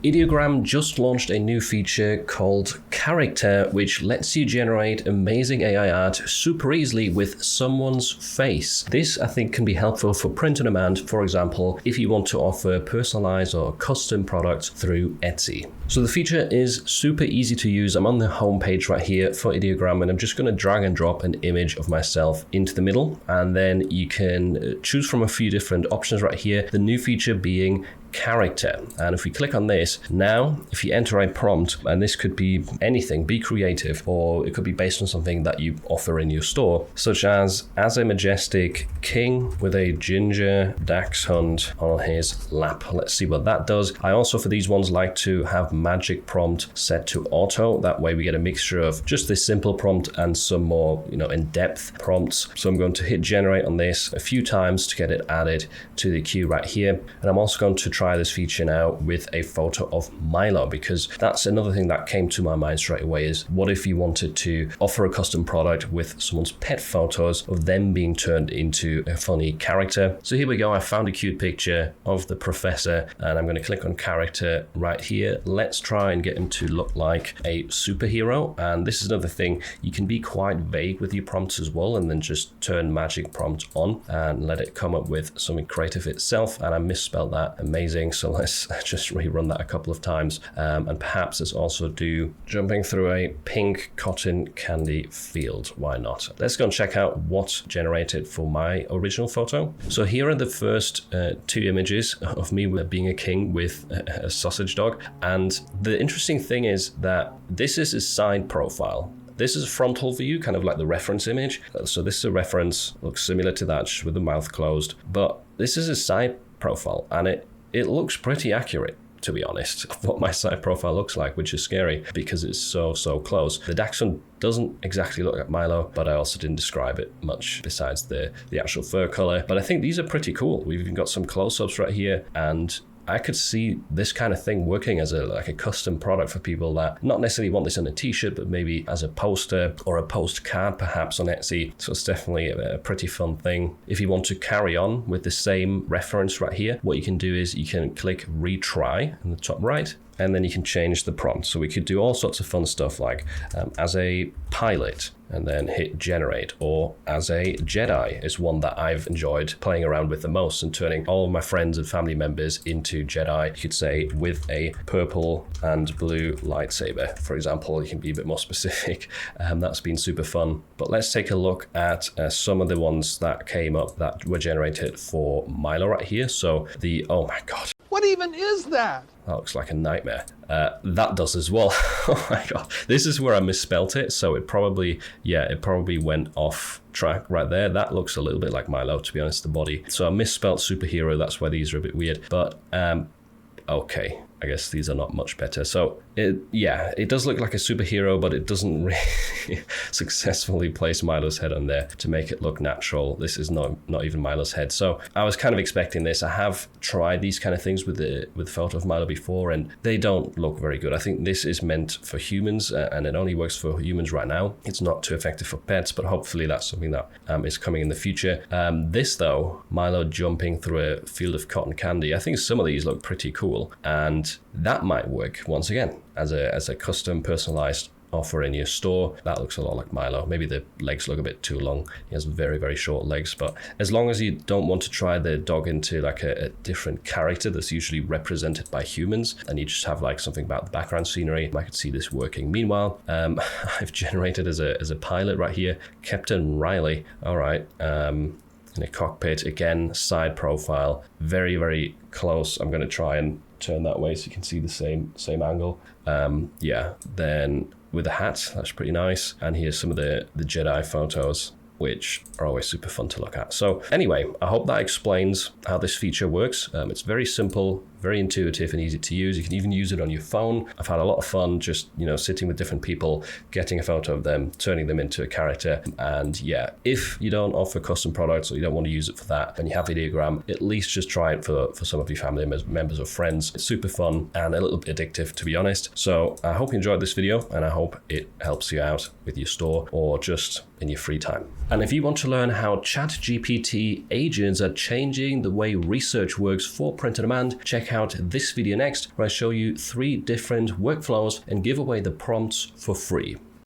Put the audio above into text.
Ideogram just launched a new feature called Character, which lets you generate amazing AI art super easily with someone's face. This, I think, can be helpful for print on demand, for example, if you want to offer personalized or custom products through Etsy. So the feature is super easy to use. I'm on the home page right here for Ideogram, and I'm just going to drag and drop an image of myself into the middle, and then you can choose from a few different options right here. The new feature being character. And if we click on this, now if you enter a prompt, and this could be anything, be creative, or it could be based on something that you offer in your store, such as a majestic king with a ginger dachshund on his lap. Let's see what that does. I also, for these ones, like to have magic prompt set to auto. That way we get a mixture of just this simple prompt and some more, in-depth prompts. So I'm going to hit generate on this a few times to get it added to the queue right here. And I'm also going to try this feature now with a photo of Milo, because that's another thing that came to my mind straight away is, what if you wanted to offer a custom product with someone's pet photos of them being turned into a funny character? So here we go. I found a cute picture of the professor, and I'm going to click on character right here. Let's try and get him to look like a superhero. And this is another thing, you can be quite vague with your prompts as well, and then just turn magic prompt on and let it come up with something creative itself. And I misspelled that. Amazing. So let's just rerun that a couple of times, and perhaps let's also do jumping through a pink cotton candy field. Why not? Let's go and check out what's generated for my original photo. So here are the first two images of me being a king with a sausage dog. And the interesting thing is that this is a side profile. This is a frontal view, kind of like the reference image. So this is a reference, looks similar to that, just with the mouth closed. But this is a side profile, and it looks pretty accurate, to be honest, of what my side profile looks like, which is scary because it's so close. The dachshund doesn't exactly look like Milo, but I also didn't describe it much besides the actual fur color. But I think these are pretty cool. We've even got some close-ups right here, and I could see this kind of thing working as a custom product for people that not necessarily want this on a t-shirt, but maybe as a poster or a postcard perhaps on Etsy. So it's definitely a pretty fun thing. If you want to carry on with the same reference right here, what you can do is you can click retry in the top right, and then you can change the prompt. So we could do all sorts of fun stuff like as a pilot, and then hit generate, or as a Jedi is one that I've enjoyed playing around with the most, and turning all of my friends and family members into Jedi. You could say with a purple and blue lightsaber, for example. You can be a bit more specific. That's been super fun. But let's take a look at some of the ones that came up that were generated for Milo right here. So oh my God. What even is that? That looks like a nightmare. That does as well. Oh my God. This is where I misspelt it. So it probably went off track right there. That looks a little bit like Milo, to be honest, the body. So I misspelt superhero. That's why these are a bit weird. But okay. I guess these are not much better. So it does look like a superhero, but it doesn't really successfully place Milo's head on there to make it look natural. This is not even Milo's head. So I was kind of expecting this. I have tried these kind of things with the photo of Milo before, and they don't look very good. I think this is meant for humans, and it only works for humans right now. It's not too effective for pets, but hopefully that's something that is coming in the future. This though, Milo jumping through a field of cotton candy, I think some of these look pretty cool, and that might work once again as a custom personalized offer in your store. That looks a lot like Milo. Maybe the legs look a bit too long. He has very, very short legs, but as long as you don't want to try the dog into like a different character that's usually represented by humans, and you just have like something about the background scenery, I could see this working. Meanwhile, I've generated as a pilot right here, Captain Riley. All right. In a cockpit, again, side profile, very, very close. I'm going to try and turn that way so you can see the same angle. Then with a hat, that's pretty nice. And here's some of the Jedi photos, which are always super fun to look at. So anyway, I hope that explains how this feature works. It's very simple, very intuitive and easy to use. You can even use it on your phone. I've had a lot of fun just, sitting with different people, getting a photo of them, turning them into a character. And yeah, if you don't offer custom products or you don't want to use it for that, and you have Ideogram, at least just try it for some of your family members or friends. It's super fun and a little bit addictive, to be honest. So I hope you enjoyed this video, and I hope it helps you out with your store or just in your free time. And if you want to learn how ChatGPT agents are changing the way research works for print on demand, check out this video next, where I show you 3 different workflows and give away the prompts for free.